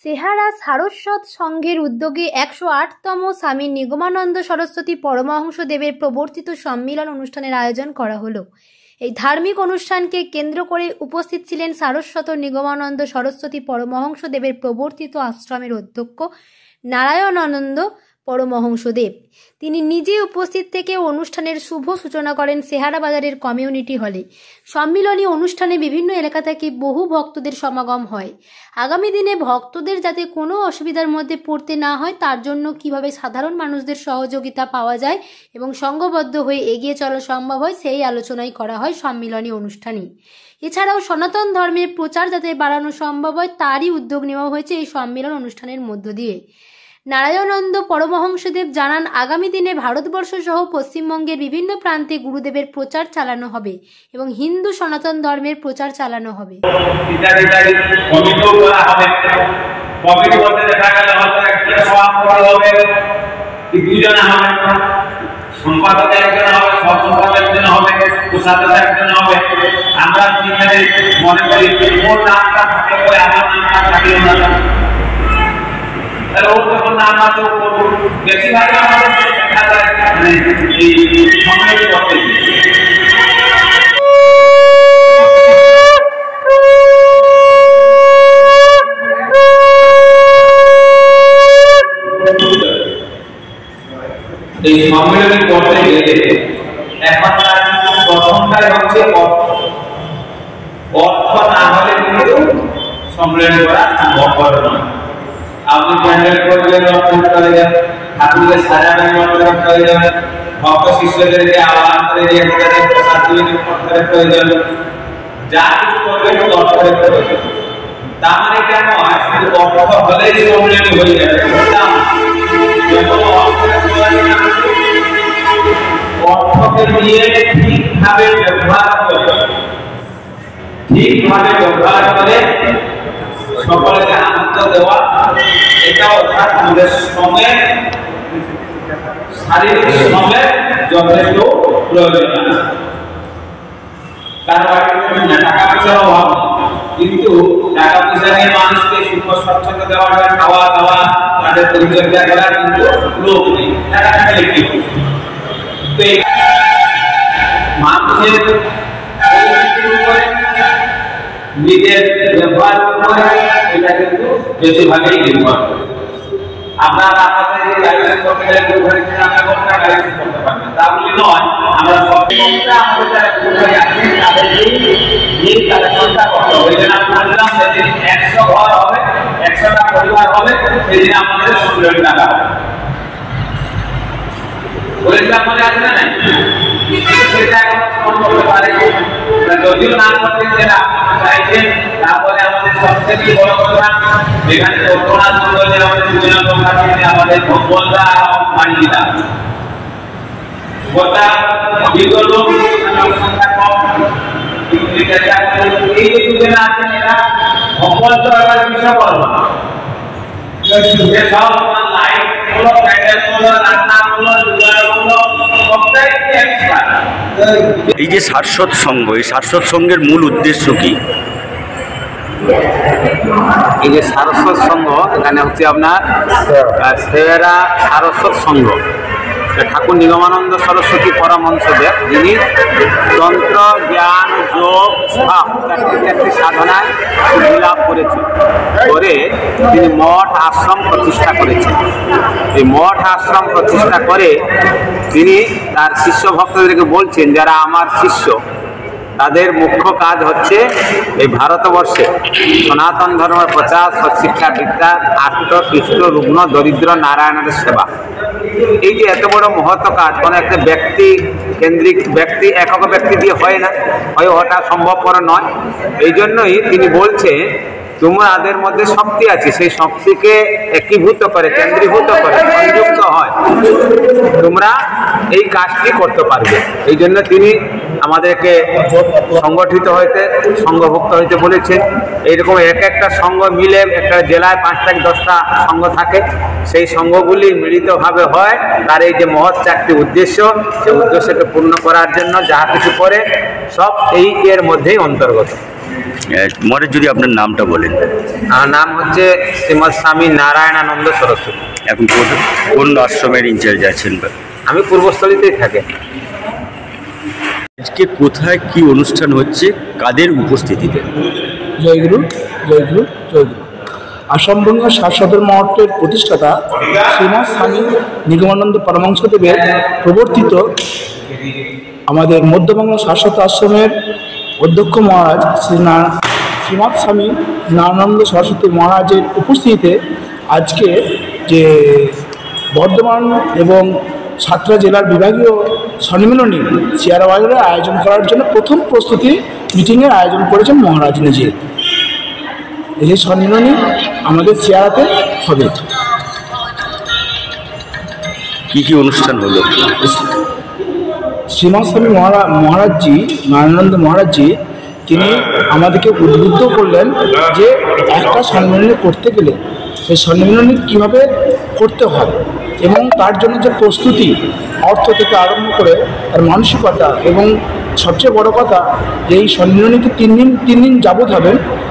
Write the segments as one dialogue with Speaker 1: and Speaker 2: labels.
Speaker 1: সেহারা সারস্বত সংঘের উদ্যোগে ১০৮তম স্বামী নিগমানন্দ সরস্বতী পরমহংসদেবের প্রবর্তিত সম্মিলন অনুষ্ঠানের আয়োজন করা হলো। এই ধার্মিক অনুষ্ঠানকে কেন্দ্র করে উপস্থিত ছিলেন সারস্বত নিগমানন্দ সরস্বতী পরমহংসদেবের প্রবর্তিত আশ্রমের অধ্যক্ষ নারায়ণানন্দ পরমহংসদেব। তিনি নিজে উপস্থিত থেকে অনুষ্ঠানের শুভ সূচনা করেন সেহারা বাজারের কমিউনিটি হলে। সম্মিলনী অনুষ্ঠানে বিভিন্ন এলাকা থেকে বহু ভক্তদের সমাগম হয়। আগামী দিনে ভক্তদের যাতে কোনো অসুবিধার মধ্যে পড়তে না হয় তার জন্য কিভাবে সাধারণ মানুষদের সহযোগিতা পাওয়া যায় এবং সংঘবদ্ধ হয়ে এগিয়ে চলা সম্ভব হয় সেই আলোচনাই করা হয় সম্মিলনী অনুষ্ঠানে। এছাড়াও সনাতন ধর্মের প্রচার যাতে বাড়ানো সম্ভব হয় তারই উদ্যোগ নেওয়া হয়েছে এই সম্মিলন অনুষ্ঠানের মধ্য দিয়ে। নারায়ণানন্দ পরমহংসদেব জানান, আগামী দিনে ভারতবর্ষ সহ পশ্চিমবঙ্গের বিভিন্ন প্রান্তে গুরুদেবের প্রচার চালানো হবে এবং হিন্দু সনাতন ধর্মের প্রচার চালানো হবে।
Speaker 2: এই সম্মেলনী করতে গেলে এখন প্রথমটাই হচ্ছে অর্থ না হলে কিন্তু সম্মেলন করা সম্ভব নয়। আপনি প্যান্ডেল করলেন, রক্ষণ করে দেন, ঠাকুরকে সাজাবেন, রক্ষণ করে দেন, ভক্ত শিষ্যদেরকে আহ্বান করে দিয়ে তাদের প্রসাদ দিয়ে প্রয়োজন, যা কিছু করবেন অর্থের প্রয়োজন। তার মানে এটা নয় শুধু অর্থ হলেই সম্মেলনী হয়ে যাবে। অর্থকে নিয়ে ঠিকভাবে ব্যবহার করে সকলকে আনন্দ দেওয়া, এটা অর্থাৎ আমাদের শ্রমের শারীরিক শ্রমের যথেষ্ট প্রয়োজন আছে। কারণ টাকা পয়সার অভাব, কিন্তু টাকা পয়সা নিয়ে মানুষকে সুখ স্বচ্ছতা দেওয়ার জন্য খাওয়া দাওয়া তাদের পরিচর্যা করার কিন্তু লোক নেই। টাকা থাকলে কি মানুষের নিজের ব্যবহার করে এটা কিন্তু বেশিরভাগই নির্ভর করে। আপনারা আপনাদের লাইসেন্স করতে গেলে লাইসেন্স করতে পারবেন, তা বলে নয় আমরা সবসময় আমাদের যারা কোথায় আছে তাদেরকেই এই কালেকশনটা করতে হবে। যেদিন আমরা বললাম সেদিন 100 ঘর হবে, 100টা পরিবার হবে, সেদিন আমাদের সম্মেলন টাকা হবে বলেছিলাম, মনে আছে না? সেটা এখন ফোন করতে পারে, যদিও না করতে যারা চাইছেন। তারপরে আমাদের সবথেকে বড় কথা, যেখানে করোনা সংকটে আমাদের দুজন লোক আছে, আমাদের ভোগবলদা এবং মানিদা গোটা বিগত সংখ্যা কম, কিন্তু চেষ্টা করে এই যে দুজন আছেন এরা ভোগবলদা এবার বিষয় বলবো যে সব লাইট গুলো প্যাকেজ গুলো রান্না গুলো সবটাই এক্সপার্ট।
Speaker 3: এই যে সারস্বত সংঘ, এই সারস্বত সংঘের মূল উদ্দেশ্য কি?
Speaker 2: এই যে সারস্বত সংঘ, এখানে হচ্ছে আপনার সেহারা সারস্বত সংঘ, ঠাকুর নিগমানন্দ সরস্বতী পরমহংসদেব যিনি তন্ত্র জ্ঞান যোগ চারটি সাধনায় সিদ্ধি লাভ করেছেন, করে তিনি মঠ আশ্রম প্রতিষ্ঠা করেছেন। এই মঠ আশ্রম প্রতিষ্ঠা করে তিনি তার শিষ্য ভক্তদেরকে বলছেন, যারা আমার শিষ্য তাদের মুখ্য কাজ হচ্ছে এই ভারতবর্ষে সনাতন ধর্মের প্রচার, সৎশিক্ষা, বিদ্যা, আর্ত কৃষ্ট রুগ্ন দরিদ্র নারায়ণের সেবা। এই যে এত বড় মহৎ কাজ কোনো একটা ব্যক্তি কেন্দ্রিক ব্যক্তি একক ব্যক্তি দিয়ে হয় না, ওটা সম্ভবপর নয়। এই জন্যই তিনি বলছেন তোমাদের মধ্যে শক্তি আছে, সেই শক্তিকে একীভূত করে, কেন্দ্রীভূত করে, সংযুক্ত হয়, তোমরা এই কাজটি করতে পারবে। এই জন্য তিনি আমাদেরকে সংগঠিত হইতে, সংঘভুক্ত হইতে বলেছেন। এইরকম এক একটা সংঘ মিলে একটা জেলায় 5 থেকে 10টা সংঘ থাকে, সেই সংঘগুলি মিলিতভাবে হয়। তার এই যে মহৎ 4টি উদ্দেশ্য, সেই উদ্দেশ্যকে পূর্ণ করার জন্য যা কিছু করে সব এই এর মধ্যেই অন্তর্গত।
Speaker 3: মহারাজ যদি আপনার নামটা বলেন।
Speaker 2: আমার নাম হচ্ছে শ্রীমৎ স্বামী নারায়ণানন্দ সরস্বতী।
Speaker 3: এখন কোন আশ্রমের ইনচার্জ আছেন?
Speaker 2: আমি পূর্বস্থলীতেই থাকি।
Speaker 3: আজকে কোথায় কি অনুষ্ঠান হচ্ছে, কাদের উপস্থিতিতে?
Speaker 4: জয়গুরু জয়গুরু জয়গুরু। আসামবঙ্গ শাশ্বতর মহত্বের প্রতিষ্ঠাতা শ্রীমৎ স্বামী নিগমানন্দ পরমহংসদেবের প্রবর্তিত আমাদের মধ্যবঙ্গ শাশ্বত আশ্রমের অধ্যক্ষ মহারাজ শ্রীমৎ স্বামী নারায়ণানন্দ সরস্বতী মহারাজের উপস্থিতিতে আজকে যে বর্ধমান এবং সাতরা জেলার বিভাগীয় সম্মিলনী চেয়ারবাজারে আয়োজন করার জন্য প্রথম প্রস্তুতি মিটিংয়ের আয়োজন করেছেন মহারাজ নিজে। এই সম্মিলনী আমাদের চেয়ারাতে হবে।
Speaker 3: কি কি অনুষ্ঠান হলো?
Speaker 4: শ্রীমৎ স্বামী মহারাজজি নারায়ণানন্দ মহারাজজি তিনি আমাদেরকে উদ্বুদ্ধ করলেন যে একটা সম্মিলনী করতে গেলে সেই সম্মিলনী কীভাবে করতে হয় এবং তার জন্য যে প্রস্তুতি, অর্থ থেকে আরম্ভ করে তার মানসিকতা, এবং সবচেয়ে বড় কথা যে এই সম্মিলনীতে তিন দিন যাবৎ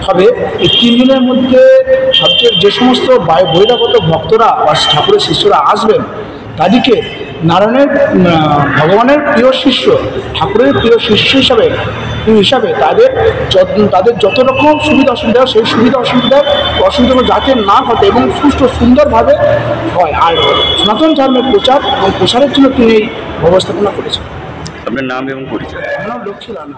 Speaker 4: হবে। এই 3 দিনের মধ্যে সবচেয়ে যে সমস্ত বহিরাগত ভক্তরা বা ঠাকুরের শিষ্যরা আসবেন তাদেরকে নারায়ণের ভগবানের প্রিয় শিষ্য, ঠাকুরের প্রিয় শিষ্য হিসাবে তাদের যত রকম সুবিধা অসুবিধা সেই অসুবিধাগুলো যাতে না ঘটে এবং সুষ্ঠু সুন্দরভাবে হয়। আর সনাতন ধর্মের প্রচার এবং প্রসারের জন্য তিনি এই ব্যবস্থাপনা করেছেন।
Speaker 3: আপনার নাম এবং পরিচয়?
Speaker 4: আমার নাম লক্ষ্মী রানা।